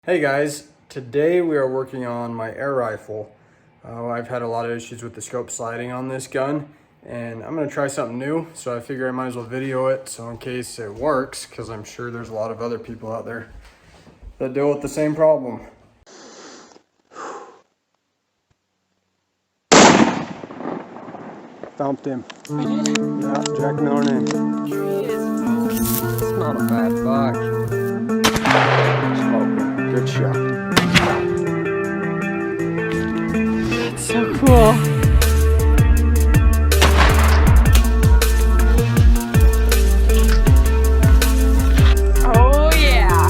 Hey guys, today we are working on my air rifle. I've had a lot of issues with the scope sliding on this gun, and I'm gonna try something new, so I figure I might as well video it so in case it works, because I'm sure there's a lot of other people out there that deal with the same problem. Thumped him. Yeah, Jack Miller name. It's not a bad buck. Smoking. Good shot. So cool. Oh yeah.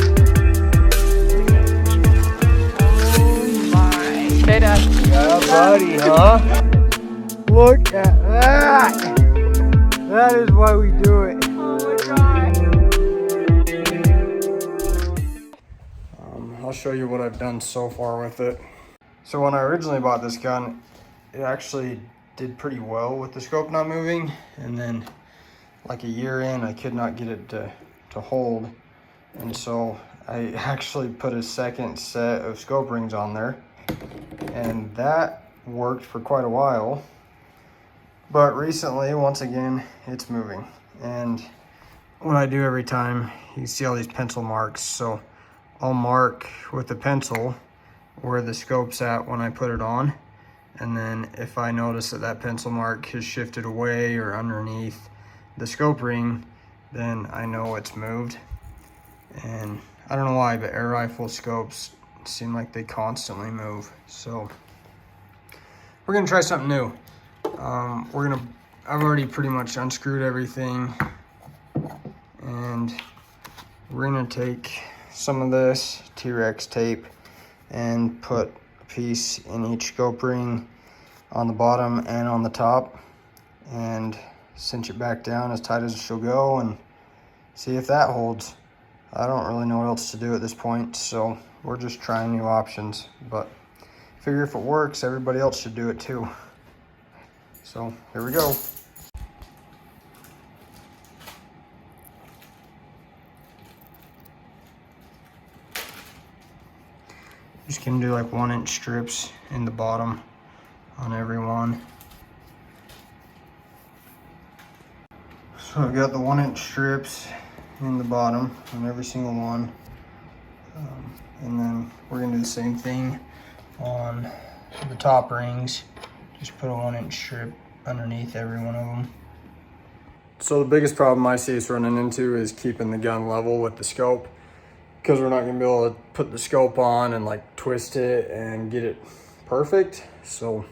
Oh my. Straight up. Yeah, buddy, huh? Look at that! That is why we do it. Oh my god. I'll show you what I've done so far with it. So when I originally bought this gun, it actually did pretty well with the scope not moving, and then like a year in I could not get it to hold, and so I actually put a second set of scope rings on there, and that worked for quite a while. But recently, once again, it's moving, and what I do every time, you see all these pencil marks, so I'll mark with the pencil where the scope's at when I put it on, and then if I notice that that pencil mark has shifted away or underneath the scope ring, then I know it's moved. And I don't know why, but air rifle scopes seem like they constantly move, so we're gonna try something new. I've already pretty much unscrewed everything, and we're gonna take some of this T-Rex tape and put a piece in each scope ring on the bottom and on the top, and cinch it back down as tight as she'll go and see if that holds. I don't really know what else to do at this point, so we're just trying new options, but figure if it works, everybody else should do it too. So here we go. Just gonna do like 1-inch strips in the bottom on every one. So I've got the 1-inch strips in the bottom on every single one. And then we're gonna do the same thing on the top rings. Just put a 1-inch strip underneath every one of them. So the biggest problem I see us running into is keeping the gun level with the scope, because we're not gonna be able to put the scope on and like twist it and get it perfect. So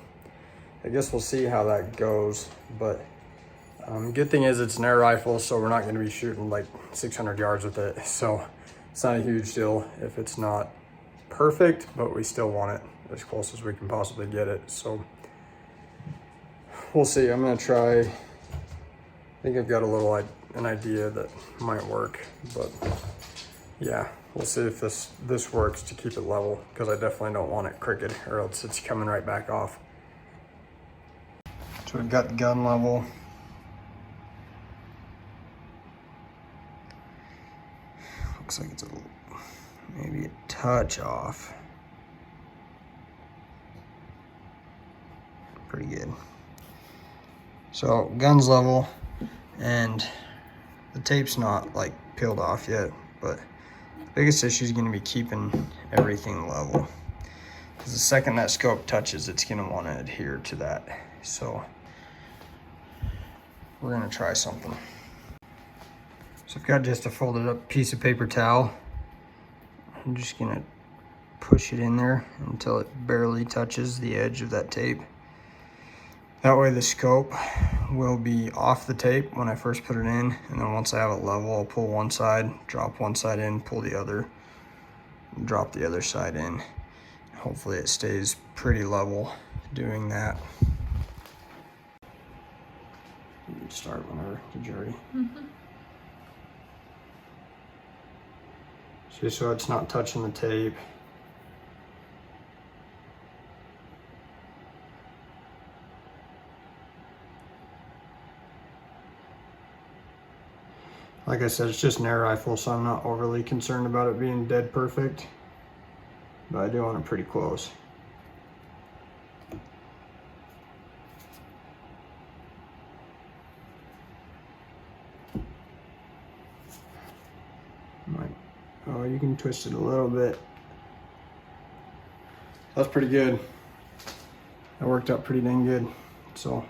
I guess we'll see how that goes. But good thing is it's an air rifle, so we're not gonna be shooting like 600 yards with it. So it's not a huge deal if it's not perfect, but we still want it as close as we can possibly get it. So we'll see. I'm gonna try. I think I've got a little an idea that might work, but yeah, we'll see if this works to keep it level, because I definitely don't want it crooked or else it's coming right back off. So we've got the gun level. Looks like it's a little, maybe a touch off. Pretty good. So gun's level, and the tape's not like peeled off yet, but the biggest issue is going to be keeping everything level, because the second that scope touches, it's going to want to adhere to that. So we're going to try something. So I've got just a folded up piece of paper towel. I'm just going to push it in there until it barely touches the edge of that tape. That way the scope will be off the tape when I first put it in, and then once I have it level, I'll pull one side, drop one side in, pull the other, drop the other side in. Hopefully it stays pretty level doing that. You can start whenever you're ready. See, so it's not touching the tape. Like I said, it's just an air rifle, so I'm not overly concerned about it being dead perfect. but I do want it pretty close. Oh, you can twist it a little bit. That's pretty good. That worked out pretty dang good. So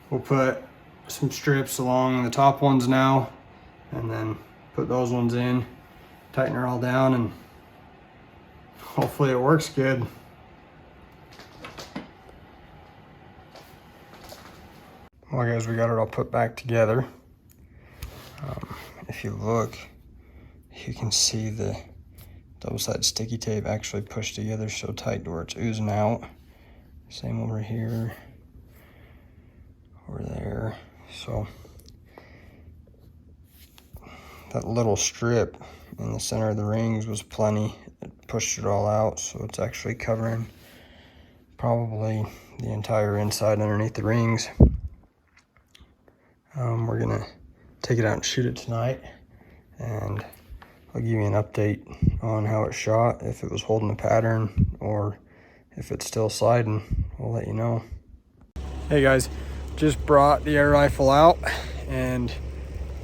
we'll put some strips along the top ones now, and then put those ones in, tighten her all down, and hopefully it works good. Well guys, we got it all put back together. If you look, you can see the double-sided sticky tape actually pushed together so tight to where it's oozing out. Same over here, over there. So that little strip in the center of the rings was plenty. It pushed it all out, so it's actually covering probably the entire inside underneath the rings. We're gonna take it out and shoot it tonight, and I'll give you an update on how it shot, if it was holding the pattern or if it's still sliding. We'll let you know. Hey guys, just brought the air rifle out, and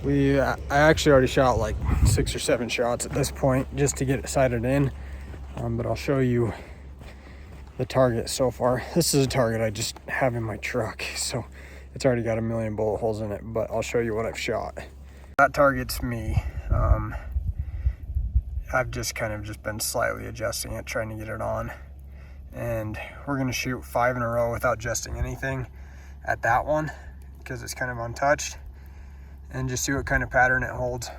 I actually already shot like 6 or 7 shots at this point just to get it sighted in, but I'll show you the target so far. This is a target I just have in my truck, so it's already got 1,000,000 bullet holes in it, but I'll show you what I've shot. That target's me. I've just been slightly adjusting it, trying to get it on. And we're gonna shoot 5 in a row without adjusting anything at that one, because it's kind of untouched, and just see what kind of pattern it holds.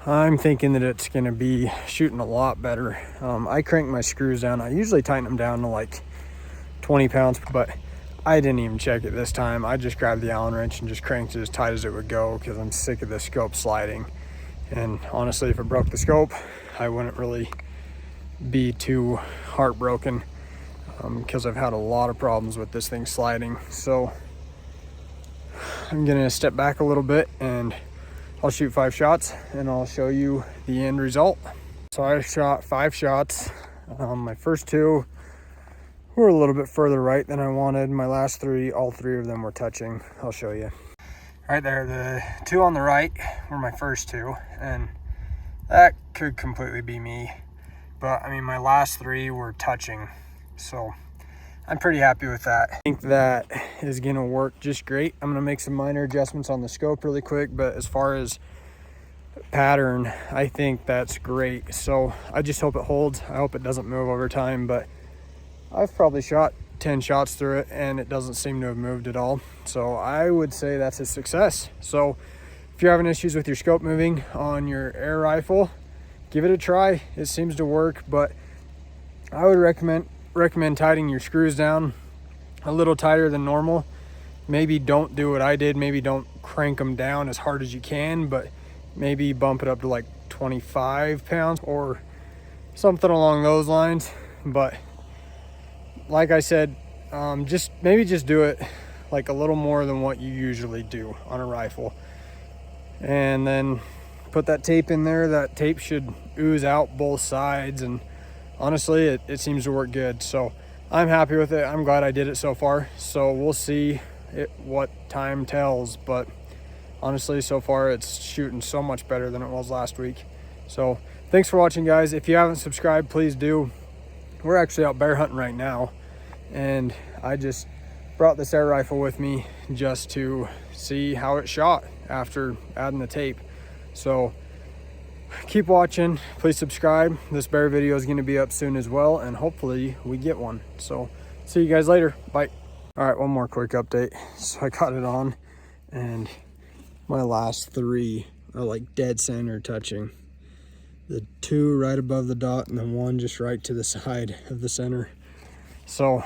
I'm thinking that it's gonna be shooting a lot better. I crank my screws down. I usually tighten them down to like 20 pounds, but I didn't even check it this time. I just grabbed the Allen wrench and just cranked it as tight as it would go, because I'm sick of the scope sliding. And honestly, if it broke the scope, I wouldn't really be too heartbroken, because I've had a lot of problems with this thing sliding. So I'm gonna step back a little bit and I'll shoot 5 shots and I'll show you the end result. So I shot 5 shots. My first 2 were a little bit further right than I wanted. My last 3, all 3 of them were touching. I'll show you. Right there, the 2 on the right were my first 2, and that could completely be me. But I mean, my last 3 were touching, so I'm pretty happy with that. I think that is gonna work just great. I'm gonna make some minor adjustments on the scope really quick, but as far as pattern, I think that's great. So I just hope it holds. I hope it doesn't move over time, but I've probably shot 10 shots through it and it doesn't seem to have moved at all. So I would say that's a success. So if you're having issues with your scope moving on your air rifle, give it a try. It seems to work, but I would recommend tightening your screws down a little tighter than normal. Maybe don't do what I did. Maybe don't crank them down as hard as you can, but maybe bump it up to like 25 pounds or something along those lines. But like I said, just do it like a little more than what you usually do on a rifle, and then put that tape in there. That tape should ooze out both sides, and honestly it seems to work good. So I'm happy with it. I'm glad I did it so far. So we'll see what time tells, but honestly so far it's shooting so much better than it was last week. So thanks for watching, guys. If you haven't subscribed, please do. We're actually out bear hunting right now, and I just brought this air rifle with me just to see how it shot after adding the tape. So keep watching, please subscribe. This bear video is going to be up soon as well, and hopefully we get one. So see you guys later. Bye. All right, one more quick update. So I got it on, and my last 3 are like dead center touching. The 2 right above the dot, and then 1 just right to the side of the center. So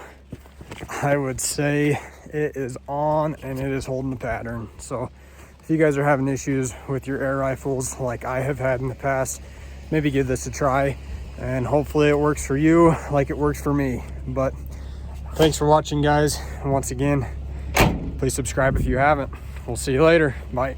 I would say it is on and it is holding the pattern. So if you guys are having issues with your air rifles like I have had in the past, maybe give this a try, and hopefully it works for you like it works for me. But thanks for watching, guys, and once again, please subscribe if you haven't. We'll see you later. Bye.